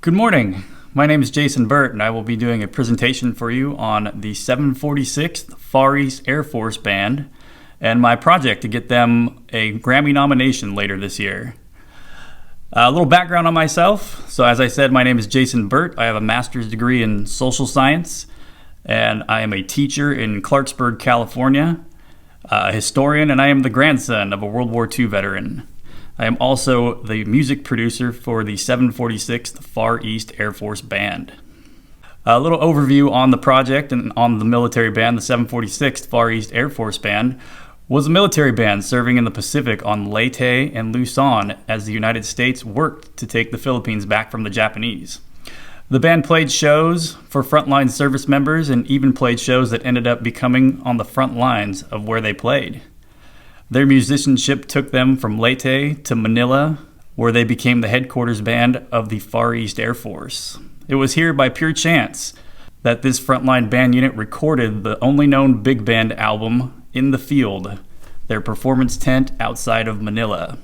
Good morning. My name is Jason Burt, and I will be doing a presentation for you on the 746th Far East Air Force Band and my project to get them a Grammy nomination later this year. A little background on myself. So as I said, my name is Jason Burt. I have a master's degree in social science, and I am a teacher in Clarksburg, California, a historian, and I am the grandson of a World War II veteran. I am also the music producer for the 746th Far East Air Force Band. A little overview on the project and on the military band. The 746th Far East Air Force Band was a military band serving in the Pacific on Leyte and Luzon as the United States worked to take the Philippines back from the Japanese. The band played shows for frontline service members and even played shows that ended up becoming on the front lines of where they played. Their musicianship took them from Leyte to Manila, where they became the headquarters band of the Far East Air Force. It was here by pure chance that this frontline band unit recorded the only known big band album, In the Field, their performance tent outside of Manila.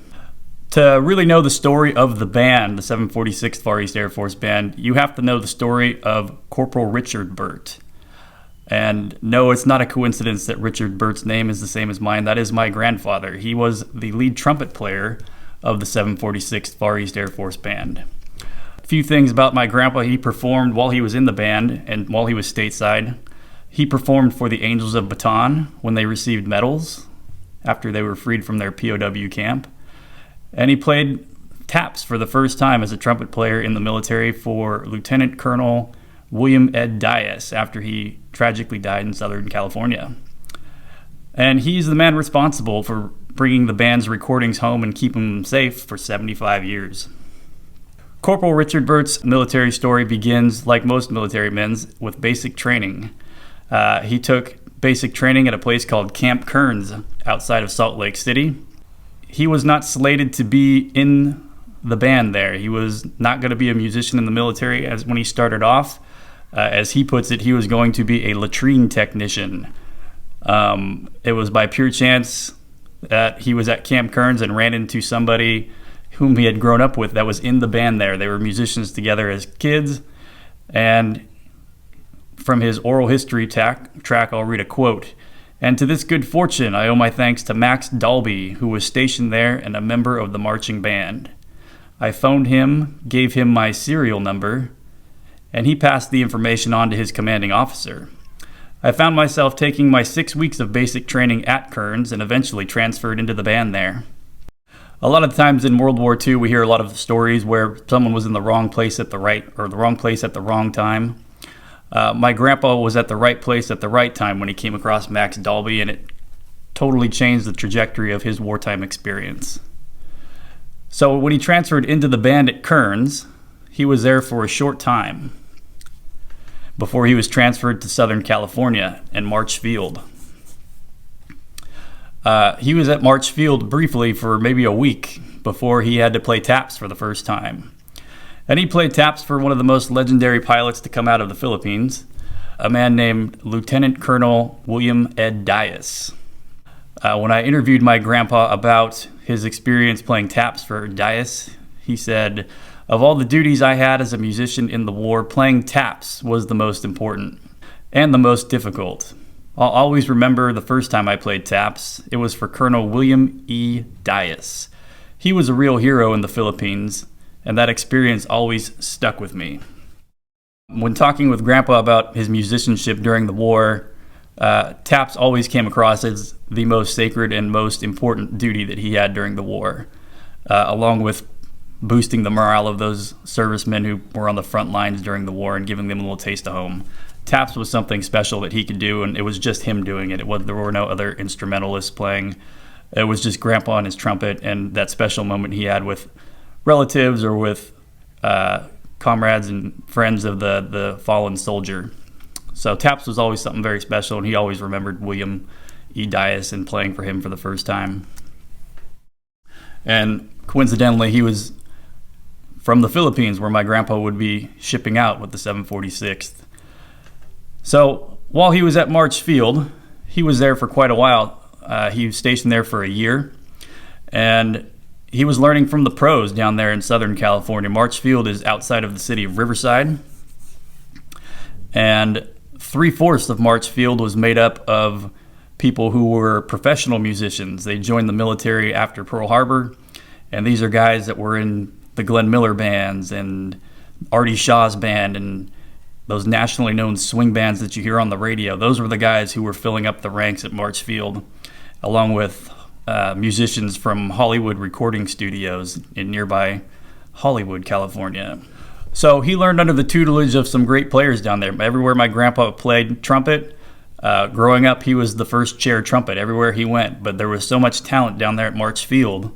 To really know the story of the band, the 746th Far East Air Force Band, you have to know the story of Corporal Richard Burt. And no, it's not a coincidence that Richard Burt's name is the same as mine. That is my grandfather. He was the lead trumpet player of the 746th Far East Air Force Band. A few things about my grandpa. He performed while he was in the band and while he was stateside. He performed for the Angels of Bataan when they received medals after they were freed from their POW camp. And he played taps for the first time as a trumpet player in the military for Lieutenant Colonel William Ed Dias after he tragically died in Southern California. And he's the man responsible for bringing the band's recordings home and keeping them safe for 75 years. Corporal Richard Burt's military story begins, like most military men's, with basic training. He took basic training at a place called Camp KEARNS outside of Salt Lake City. He was not slated to be in the band there. He was not going to be a musician in the military as when he started off. As he puts it, he was going to be a latrine technician. It was by pure chance that he was at Camp KEARNS and ran into somebody whom he had grown up with that was in the band there. They were musicians together as kids. And from his oral history track, I'll read a quote. "And to this good fortune, I owe my thanks to Max Dalby, who was stationed there and a member of the marching band. I phoned him, gave him my serial number, and he passed the information on to his commanding officer. I found myself taking my 6 weeks of basic training at KEARNS and eventually transferred into the band there." A lot of times in World War II, we hear a lot of stories where someone was in the wrong place at the wrong place at the wrong time. My grandpa was at the right place at the right time when he came across Max Dalby, and it totally changed the trajectory of his wartime experience. So when he transferred into the band at KEARNS, he was there for a short time before he was transferred to Southern California and March Field. He was at March Field briefly for maybe a week before he had to play taps for the first time. And he played taps for one of the most legendary pilots to come out of the Philippines, a man named Lieutenant Colonel William Ed Dias. When I interviewed my grandpa about his experience playing taps for Dias, he said, "Of all the duties I had as a musician in the war, playing taps was the most important and the most difficult. I'll always remember the first time I played taps. It was for Colonel William E. Dias. He was a real hero in the Philippines, and that experience always stuck with me." When talking with Grandpa about his musicianship during the war, taps always came across as the most sacred and most important duty that he had during the war, along with boosting the morale of those servicemen who were on the front lines during the war and giving them a little taste of home. Taps was something special that he could do, and it was just him doing it. There were no other instrumentalists playing. It was just Grandpa and his trumpet and that special moment he had with relatives or with comrades and friends of the fallen soldier. So taps was always something very special, and he always remembered William E. Dias and playing for him for the first time. And coincidentally, he was from the Philippines, where my grandpa would be shipping out with the 746th. So while he was at March Field, he was there for quite a while. He was stationed there for a year, and he was learning from the pros down there in Southern California. March Field is outside of the city of Riverside, and 3/4 of March Field was made up of people who were professional musicians. They joined the military after Pearl Harbor, and these are guys that were in the Glenn Miller bands and Artie Shaw's band and those nationally known swing bands that you hear on the radio. Those were the guys who were filling up the ranks at March Field, along with musicians from Hollywood recording studios in nearby Hollywood, California. So he learned under the tutelage of some great players down there. Everywhere my grandpa played trumpet, growing up, he was the first chair trumpet everywhere he went. But there was so much talent down there at March Field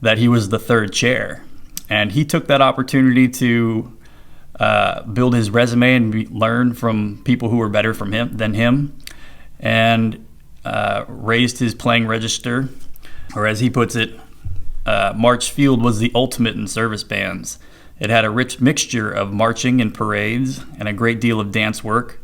that he was the third chair. And he took that opportunity to build his resume and learn from people who were better than him, and raised his playing register. Or as he puts it, March Field was the ultimate in service bands. It had a rich mixture of marching and parades and a great deal of dance work.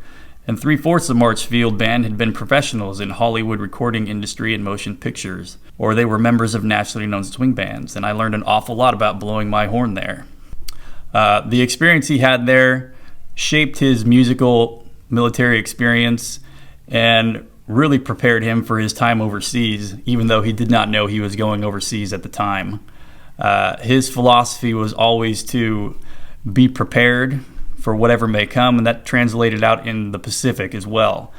And 3/4 of March Field band had been professionals in Hollywood recording industry and motion pictures, or they were members of nationally known swing bands. And I learned an awful lot about blowing my horn there. The experience he had there shaped his musical military experience and really prepared him for his time overseas, even though he did not know he was going overseas at the time. His philosophy was always to be prepared for whatever may come, and that translated out in the Pacific as well.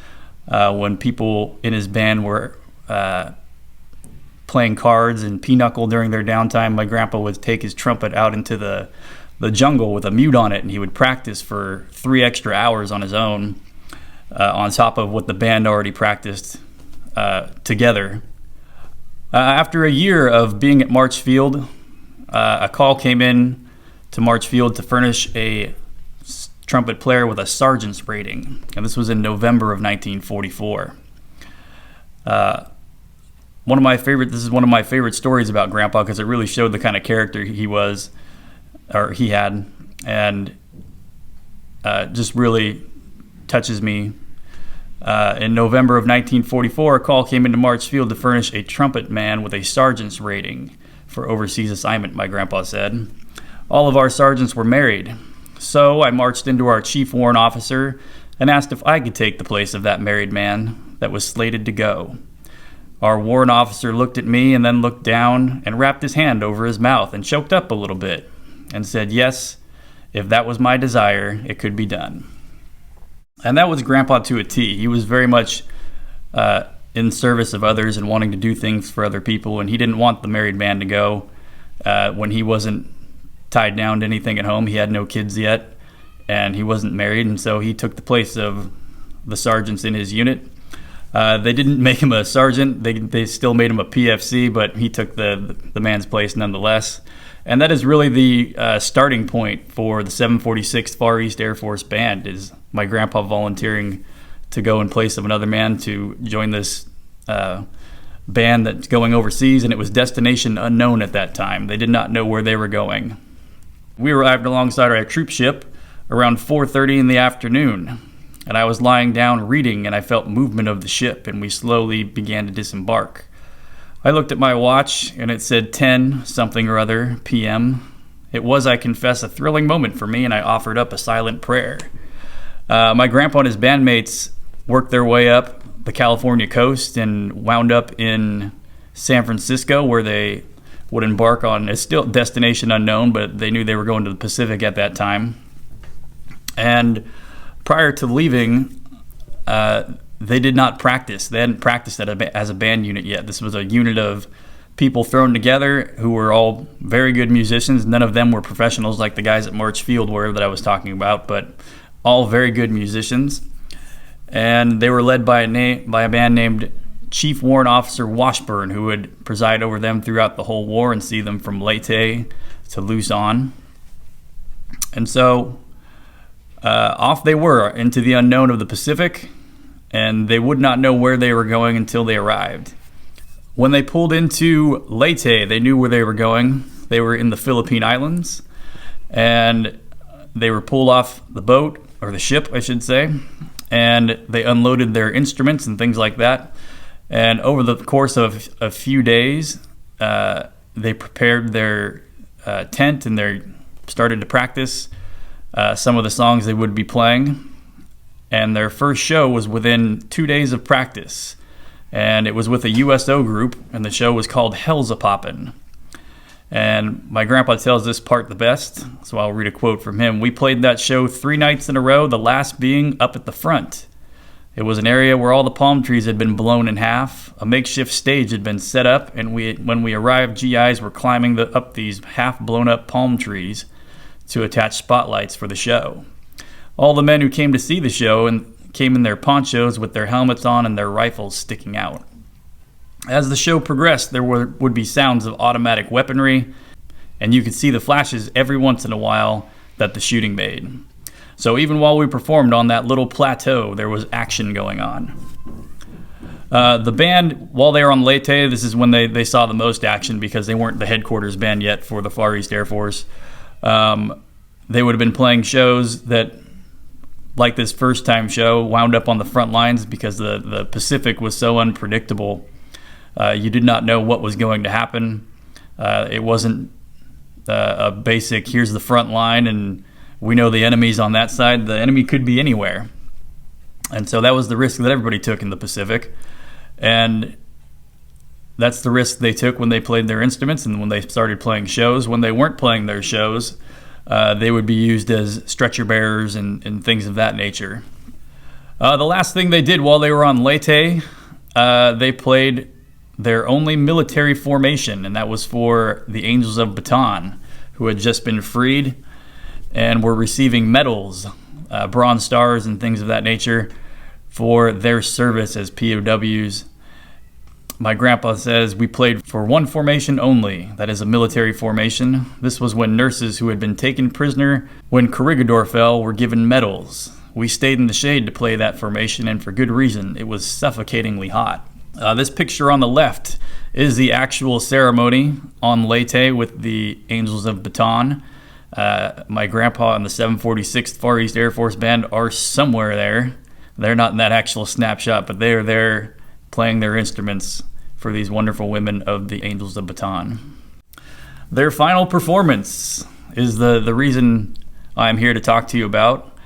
When people in his band were playing cards and pinochle during their downtime, my grandpa would take his trumpet out into the jungle with a mute on it, and he would practice for 3 extra hours on his own, on top of what the band already practiced together. After a year of being at March Field, a call came in to March Field to furnish a trumpet player with a sergeant's rating, and this was in November of 1944. This is one of my favorite stories about Grandpa, because it really showed the kind of character he had, and just really touches me. In November of 1944, a call came into March Field to furnish a trumpet man with a sergeant's rating for overseas assignment, my grandpa said. All of our sergeants were married, so I marched into our chief warrant officer and asked if I could take the place of that married man that was slated to go. Our warrant officer looked at me and then looked down and wrapped his hand over his mouth and choked up a little bit and said, yes, if that was my desire, it could be done. And that was Grandpa to a T. He was very much in service of others and wanting to do things for other people, and he didn't want the married man to go when he wasn't tied down to anything at home. He had no kids yet, and he wasn't married, and so he took the place of the sergeants in his unit. They didn't make him a sergeant. They still made him a PFC, but he took the man's place nonetheless. And that is really the starting point for the 746th Far East Air Force Band, is my grandpa volunteering to go in place of another man to join this band that's going overseas, and it was destination unknown at that time. They did not know where they were going. We arrived alongside our troop ship around 4:30 in the afternoon, and I was lying down reading, and I felt movement of the ship, and we slowly began to disembark. I looked at my watch, and it said 10 something or other p.m. It was, I confess, a thrilling moment for me, and I offered up a silent prayer. My grandpa and his bandmates worked their way up the California coast and wound up in San Francisco, where they would embark on, it's still destination unknown, but they knew they were going to the Pacific at that time. And prior to leaving, they did not practice. They hadn't practiced as a band unit yet. This was a unit of people thrown together who were all very good musicians. None of them were professionals like the guys at March Field were that I was talking about, but all very good musicians. And they were led by a man named Chief Warrant Officer Washburn, who would preside over them throughout the whole war and see them from Leyte to Luzon. And so off they were into the unknown of the Pacific, and they would not know where they were going until they arrived. When they pulled into Leyte, they knew where they were going. They were in the Philippine Islands, and they were pulled off the boat, or the ship, I should say, and they unloaded their instruments and things like that. And over the course of a few days, they prepared their tent and they started to practice some of the songs they would be playing. And their first show was within 2 days of practice. And it was with a USO group, and the show was called HELLZAPOPPIN. And my grandpa tells this part the best, so I'll read a quote from him. "We played that show 3 nights in a row, the last being up at the front. It was an area where all the palm trees had been blown in half. A makeshift stage had been set up, and when we arrived, GIs were climbing up these half-blown-up palm trees to attach spotlights for the show. All the men who came to see the show and came in their ponchos with their helmets on and their rifles sticking out. As the show progressed, there would be sounds of automatic weaponry, and you could see the flashes every once in a while that the shooting made. So even while we performed on that little plateau, there was action going on." The band, while they were on Leyte, this is when they saw the most action because they weren't the headquarters band yet for the Far East Air Force. They would have been playing shows that, like this first time show, wound up on the front lines because the Pacific was so unpredictable. You did not know what was going to happen. It wasn't a basic, here's the front line and we know the enemy's on that side. The enemy could be anywhere. And so that was the risk that everybody took in the Pacific. And that's the risk they took when they played their instruments and when they started playing shows. When they weren't playing their shows, they would be used as stretcher bearers and things of that nature. The last thing they did while they were on Leyte, they played their only military formation, and that was for the Angels of Bataan, who had just been freed and were receiving medals, bronze stars and things of that nature for their service as POWs. My grandpa says we played for one formation only, that is a military formation. This was when nurses who had been taken prisoner when Corregidor fell were given medals. We stayed in the shade to play that formation, and for good reason. It was suffocatingly hot. This picture on the left is the actual ceremony on Leyte with the Angels of Bataan. My grandpa and the 746th Far East Air Force Band are somewhere there. They're not in that actual snapshot, but they are there playing their instruments for these wonderful women of the Angels of Bataan. Their final performance is the reason I'm here to talk to you about.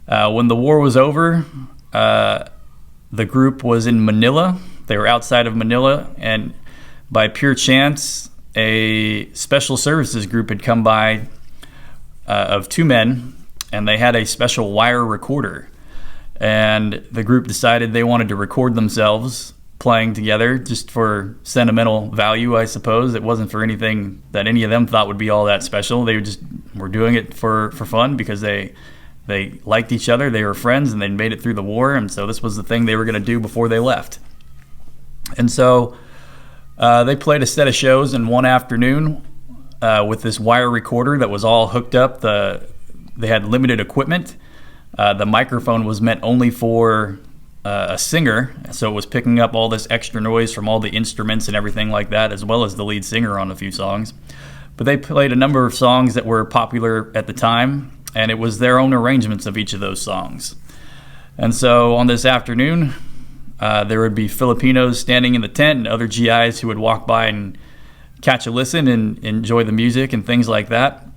When the war was over, the group was in Manila. They were outside of Manila, and by pure chance, a special services group had come by of 2 men, and they had a special wire recorder. And the group decided they wanted to record themselves playing together just for sentimental value, I suppose. It wasn't for anything that any of them thought would be all that special. They just were doing it for fun because they liked each other, they were friends, and they'd made it through the war, and so this was the thing they were going to do before they left. And so they played a set of shows in one afternoon with this wire recorder that was all hooked up. They had limited equipment. The microphone was meant only for a singer, so it was picking up all this extra noise from all the instruments and everything like that, as well as the lead singer on a few songs. But they played a number of songs that were popular at the time, and it was their own arrangements of each of those songs. And so on this afternoon, there would be Filipinos standing in the tent and other GIs who would walk by and catch a listen and enjoy the music and things like that.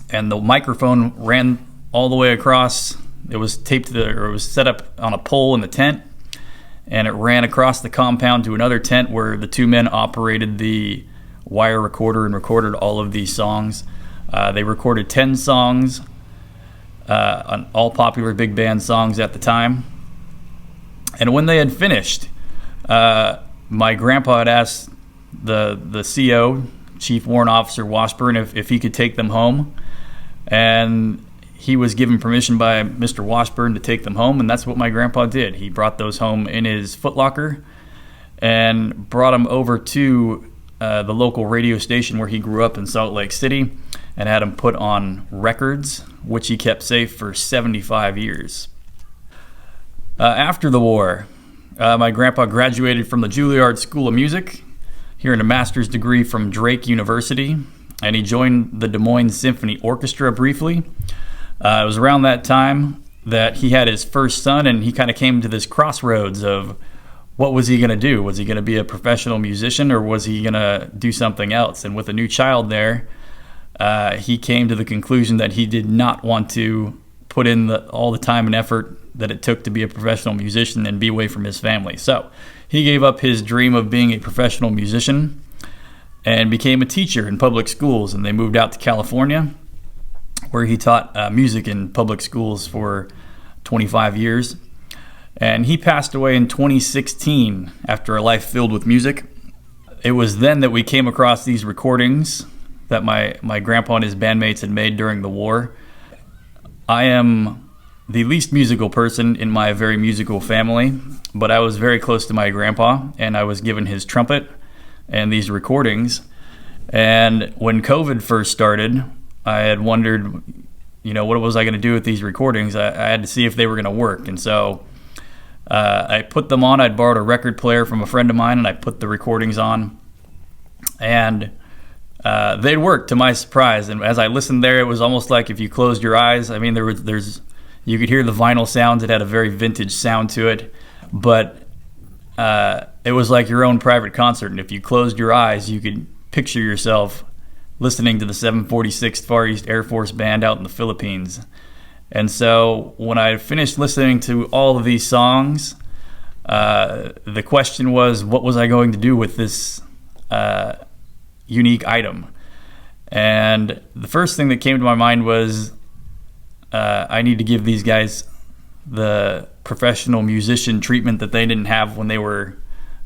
And the microphone ran all the way across. It was it was set up on a pole in the tent, and it ran across the compound to another tent where the 2 men operated the wire recorder and recorded all of these songs. They recorded 10 songs, all popular big band songs at the time. And when they had finished, my grandpa had asked the CO, Chief Warrant Officer Washburn, if he could take them home. And he was given permission by Mr. Washburn to take them home, and that's what my grandpa did. He brought those home in his footlocker and brought them over to the local radio station where he grew up in Salt Lake City and had them put on records, which he kept safe for 75 years. After the war, my grandpa graduated from the Juilliard School of Music, he earned a master's degree from Drake University, and he joined the Des Moines Symphony Orchestra briefly. It was around that time that he had his first son, and he kind of came to this crossroads of what was he going to do? Was he going to be a professional musician, or was he going to do something else? And with a new child there, he came to the conclusion that he did not want to put in all the time and effort that it took to be a professional musician and be away from his family. So he gave up his dream of being a professional musician and became a teacher in public schools. And they moved out to California, where he taught music in public schools for 25 years. And he passed away in 2016 after a life filled with music. It was then that we came across these recordings that my grandpa and his bandmates had made during the war. I am the least musical person in my very musical family, but I was very close to my grandpa, and I was given his trumpet and these recordings. And when COVID first started, I had wondered, what was I going to do with these recordings? I had to see if they were going to work. And so I put them on. I'd borrowed a record player from a friend of mine, and I put the recordings on. And they'd worked, to my surprise. And as I listened there, it was almost like if you closed your eyes, I mean, you could hear the vinyl sounds. It had a very vintage sound to it. But it was like your own private concert. And if you closed your eyes, you could picture yourself listening to the 746th Far East Air Force Band out in the Philippines. And so when I finished listening to all of these songs, the question was, what was I going to do with this unique item? And the first thing that came to my mind was, I need to give these guys the professional musician treatment that they didn't have when they were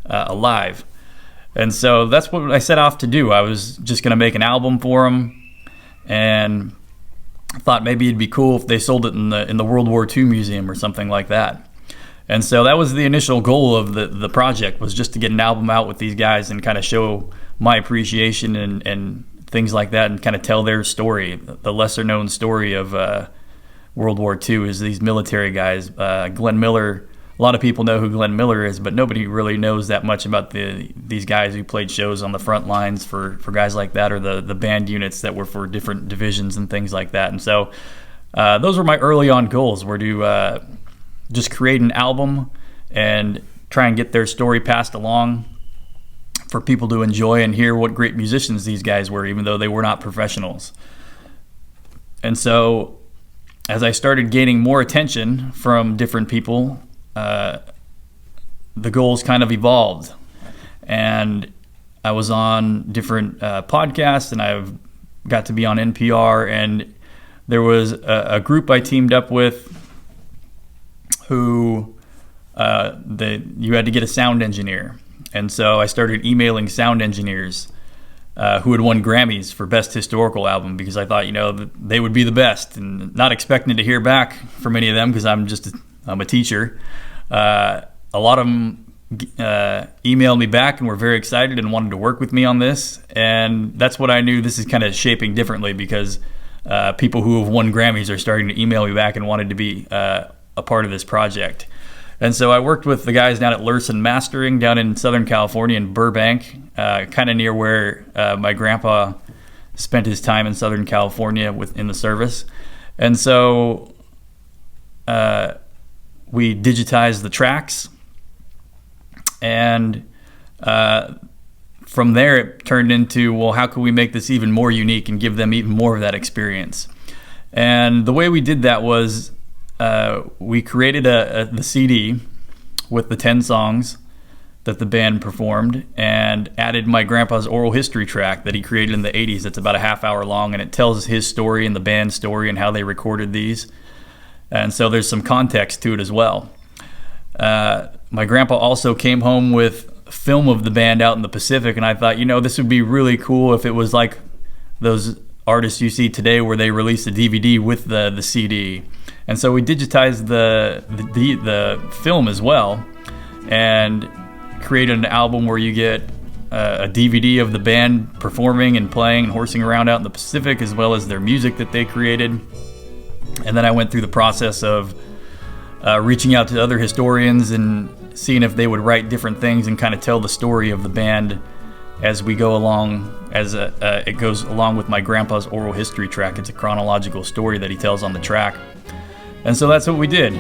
alive. And so that's what I set off to do. I was just going to make an album for them, and I thought maybe it'd be cool if they sold it in the World War II museum or something like that. And so that was the initial goal of the project, was just to get an album out with these guys and kind of show my appreciation and things like that, and kind of tell their story. The lesser known story of World War II is these military guys. Glenn Miller, a lot of people know who Glenn Miller is, but nobody really knows that much about these guys who played shows on the front lines for guys like that, or the band units that were for different divisions and things like that. And so those were my early on goals, were to just create an album and try and get their story passed along for people to enjoy and hear what great musicians these guys were, even though they were not professionals. And so as I started gaining more attention from different people, the goals kind of evolved, and I was on different podcasts, and I've got to be on NPR, and there was a group I teamed up with who you had to get a sound engineer. And so I started emailing sound engineers who had won Grammys for Best Historical Album, because I thought, that they would be the best, and not expecting to hear back from any of them, because I'm a teacher. A lot of them emailed me back and were very excited and wanted to work with me on this. And that's what I knew this is kind of shaping differently, because people who have won Grammys are starting to email me back and wanted to be a part of this project. And so I worked with the guys down at Lursen Mastering down in Southern California in Burbank, kind of near where my grandpa spent his time in Southern California in the service. And so we digitized the tracks, and from there it turned into, well, how can we make this even more unique and give them even more of that experience? And the way we did that was we created the CD with the 10 songs that the band performed, and added my grandpa's oral history track that he created in the 80s. It's about a half hour long, and it tells his story and the band's story and how they recorded these. And so there's some context to it as well. My grandpa also came home with film of the band out in the Pacific, and I thought, this would be really cool if it was like those artists you see today where they release a DVD with the CD. And so we digitized the film as well, and created an album where you get a DVD of the band performing and playing and horsing around out in the Pacific, as well as their music that they created. And then I went through the process of reaching out to other historians and seeing if they would write different things and kind of tell the story of the band as we go along, as it goes along with my grandpa's oral history track. It's a chronological story that he tells on the track. And so that's what we did.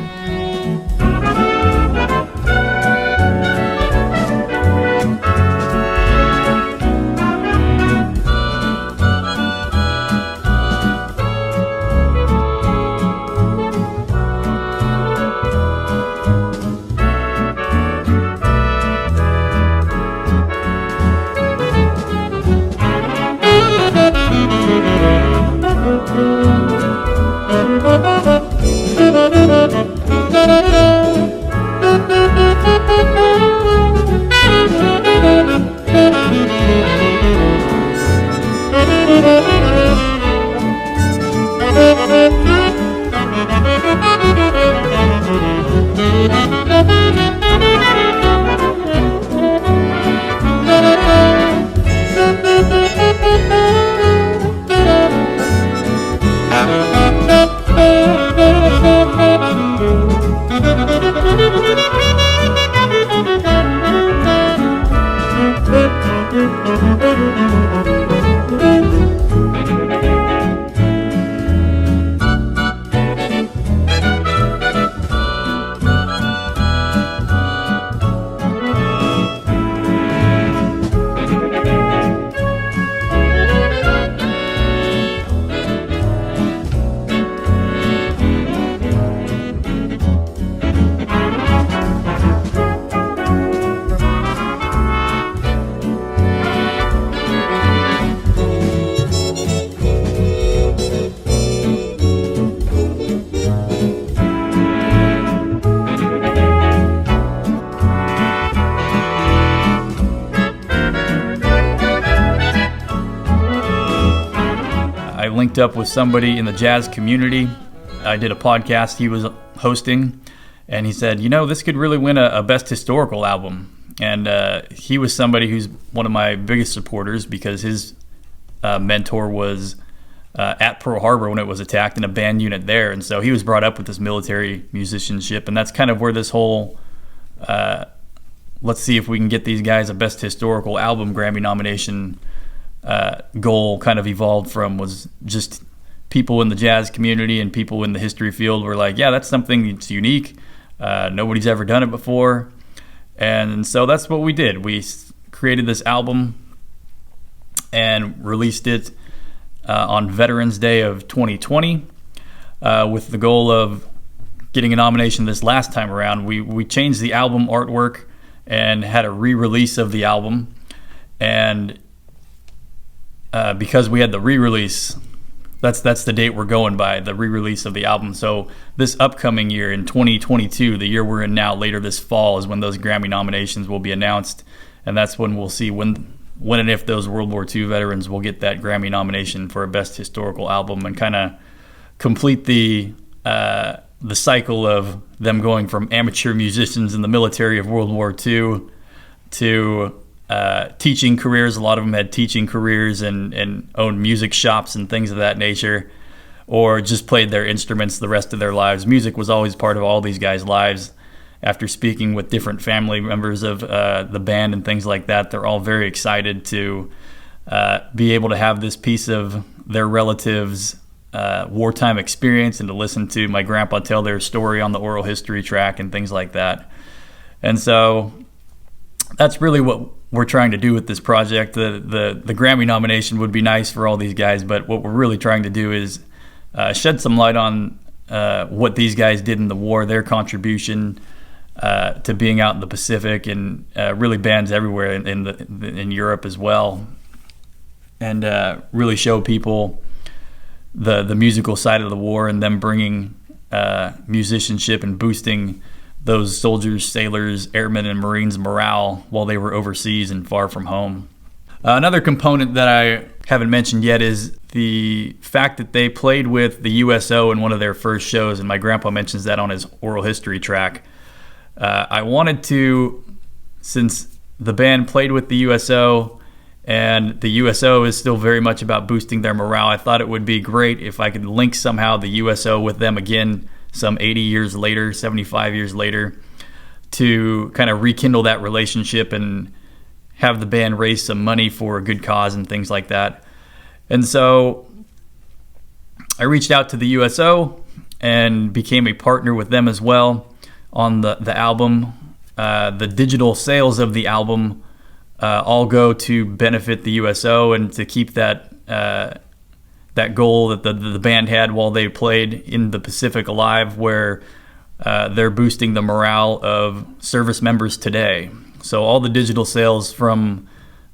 linked up with somebody in the jazz community. I did a podcast he was hosting, and he said, this could really win a Best Historical Album. And he was somebody who's one of my biggest supporters because his mentor was at Pearl Harbor when it was attacked in a band unit there. And so he was brought up with this military musicianship, and that's kind of where this whole let's see if we can get these guys a Best Historical Album Grammy nomination goal kind of evolved from. Was just people in the jazz community and people in the history field were like, yeah, that's something that's unique. Nobody's ever done it before. And so that's what we did. We created this album and released it on Veterans Day of 2020 with the goal of getting a nomination this last time around. We changed the album artwork and had a re-release of the album. And because we had the re-release, that's the date we're going by, the re-release of the album. So this upcoming year in 2022, the year we're in now, later this fall is when those Grammy nominations will be announced. And that's when we'll see when and if those World War II veterans will get that Grammy nomination for a Best Historical Album, and kind of complete the cycle of them going from amateur musicians in the military of World War II to teaching careers. A lot of them had teaching careers and owned music shops and things of that nature, or just played their instruments the rest of their lives. Music was always part of all these guys' lives. After speaking with different family members of the band and things like that, they're all very excited to be able to have this piece of their relatives' wartime experience and to listen to my grandpa tell their story on the oral history track and things like that. And so that's really what we're trying to do with this project. The Grammy nomination would be nice for all these guys, but what we're really trying to do is shed some light on what these guys did in the war, their contribution to being out in the Pacific, and really bands everywhere in Europe as well, and really show people the musical side of the war and them bringing musicianship and boosting those soldiers, sailors, airmen, and Marines' morale while they were overseas and far from home. Another component that I haven't mentioned yet is the fact that they played with the USO in one of their first shows, and my grandpa mentions that on his oral history track. I wanted to, since the band played with the USO, and the USO is still very much about boosting their morale, I thought it would be great if I could link somehow the USO with them again some 80 years later, 75 years later, to kind of rekindle that relationship and have the band raise some money for a good cause and things like that. And so I reached out to the USO and became a partner with them as well on the album. The digital sales of the album all go to benefit the USO and to keep that goal that the band had while they played in the Pacific alive, where they're boosting the morale of service members today. So all the digital sales from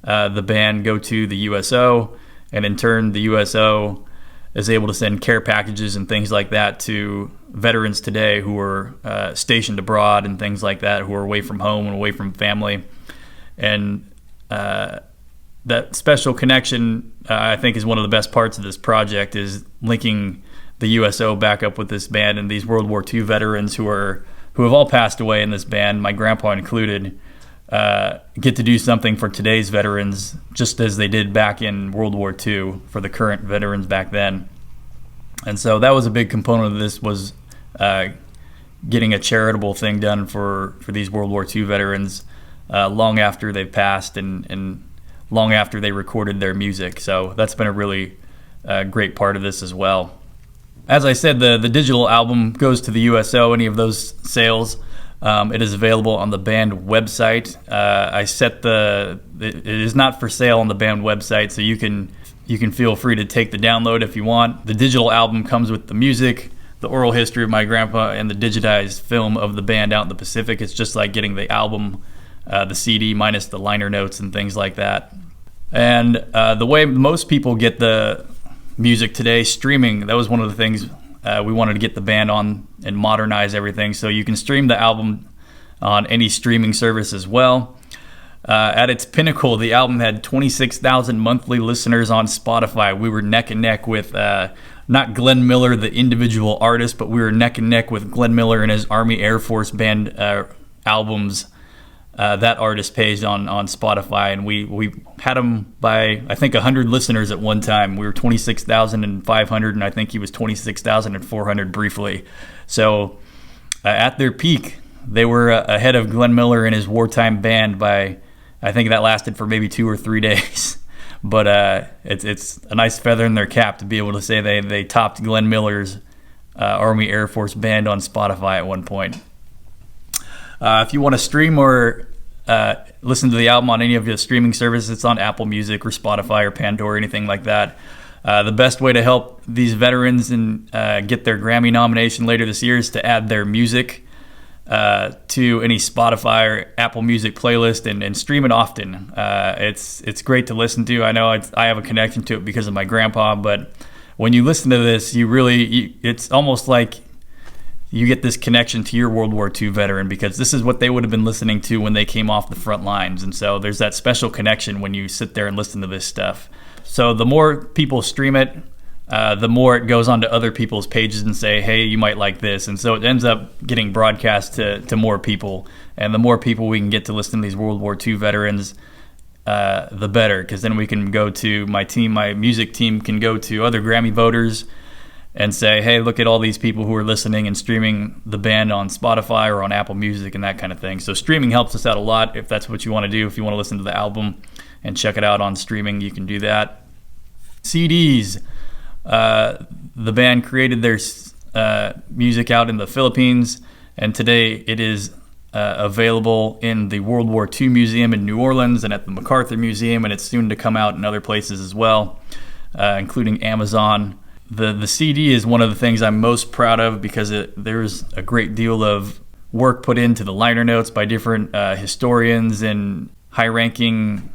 the band go to the USO, and in turn the USO is able to send care packages and things like that to veterans today who are stationed abroad and things like that, who are away from home and away from family. And that special connection, I think, is one of the best parts of this project, is linking the USO back up with this band and these World War II veterans who have all passed away in this band, my grandpa included, get to do something for today's veterans, just as they did back in World War II for the current veterans back then. And so that was a big component of this, was getting a charitable thing done for these World War II veterans long after they've passed and long after they recorded their music. So that's been a really great part of this as well. As I said, the digital album goes to the USO, any of those sales. It is available on the band website. It is not for sale on the band website, so you can feel free to take the download if you want. The digital album comes with the music, the oral history of my grandpa, and the digitized film of the band out in the Pacific. It's just like getting the album, the CD minus the liner notes and things like that. And the way most people get the music today, streaming, that was one of the things we wanted to get the band on and modernize everything. So you can stream the album on any streaming service as well. At its pinnacle, the album had 26,000 monthly listeners on Spotify. We were neck and neck with not Glenn Miller, the individual artist, but we were neck and neck with Glenn Miller and his Army Air Force Band albums. That artist page on Spotify, and we had him by, I think, 100 listeners at one time. We were 26,500, and I think he was 26,400 briefly. So at their peak, they were ahead of Glenn Miller and his wartime band by, I think that lasted for maybe 2 or 3 days. But it's a nice feather in their cap to be able to say they topped Glenn Miller's Army Air Force Band on Spotify at one point. If you want to stream or listen to the album on any of the streaming services, it's on Apple Music or Spotify or Pandora, anything like that. The best way to help these veterans and get their Grammy nomination later this year is to add their music to any Spotify or Apple Music playlist and stream it often. It's great to listen to. I know I have a connection to it because of my grandpa, but when you listen to this, it's almost like you get this connection to your World War II veteran, because this is what they would have been listening to when they came off the front lines. And so there's that special connection when you sit there and listen to this stuff. So the more people stream it, the more it goes onto other people's pages and say, hey, you might like this. And so it ends up getting broadcast to more people. And the more people we can get to listen to these World War II veterans, the better, because then we can go to my music team can go to other Grammy voters and say, hey, look at all these people who are listening and streaming the band on Spotify or on Apple Music and that kind of thing. So streaming helps us out a lot if that's what you want to do. If you want to listen to the album and check it out on streaming, you can do that. CDs. The band created their music out in the Philippines, and today it is available in the World War II Museum in New Orleans and at the MacArthur Museum, and it's soon to come out in other places as well, including Amazon. The CD is one of the things I'm most proud of because there's a great deal of work put into the liner notes by different historians and high-ranking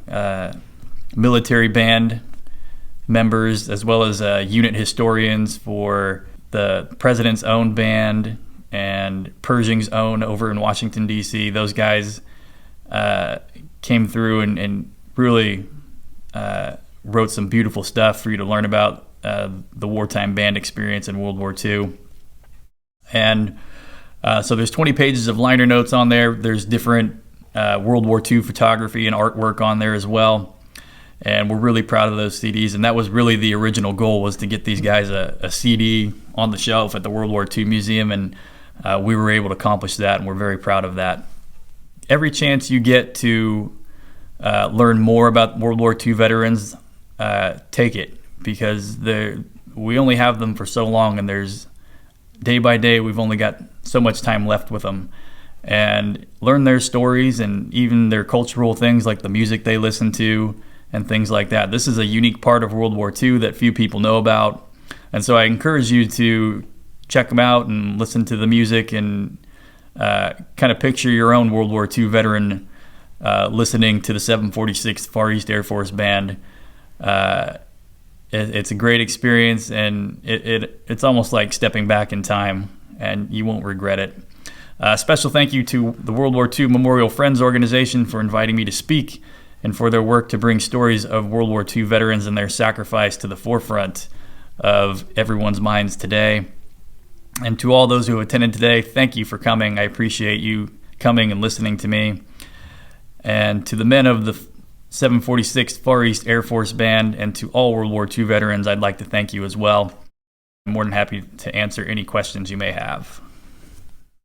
military band members, as well as unit historians for the president's own band and Pershing's own over in Washington, D.C. Those guys came through and really wrote some beautiful stuff for you to learn about the wartime band experience in World War II. And so there's 20 pages of liner notes on there. There's different World War II photography and artwork on there as well. And we're really proud of those CDs. And that was really the original goal, was to get these guys a CD on the shelf at the World War II Museum. And we were able to accomplish that, and we're very proud of that. Every chance you get to learn more about World War II veterans, take it, because we only have them for so long, and there's day by day we've only got so much time left with them. And learn their stories and even their cultural things like the music they listen to and things like that. This is a unique part of World War II that few people know about. And so I encourage you to check them out and listen to the music and kind of picture your own World War II veteran listening to the 746th Far East Air Force Band. It's a great experience, and it's almost like stepping back in time, and you won't regret it. Special thank you to the World War II Memorial Friends Organization for inviting me to speak and for their work to bring stories of World War II veterans and their sacrifice to the forefront of everyone's minds today. And to all those who attended today, thank you for coming. I appreciate you coming and listening to me. And to the men of the 746th Far East Air Force Band and to all World War II veterans, I'd like to thank you as well. I'm more than happy to answer any questions you may have.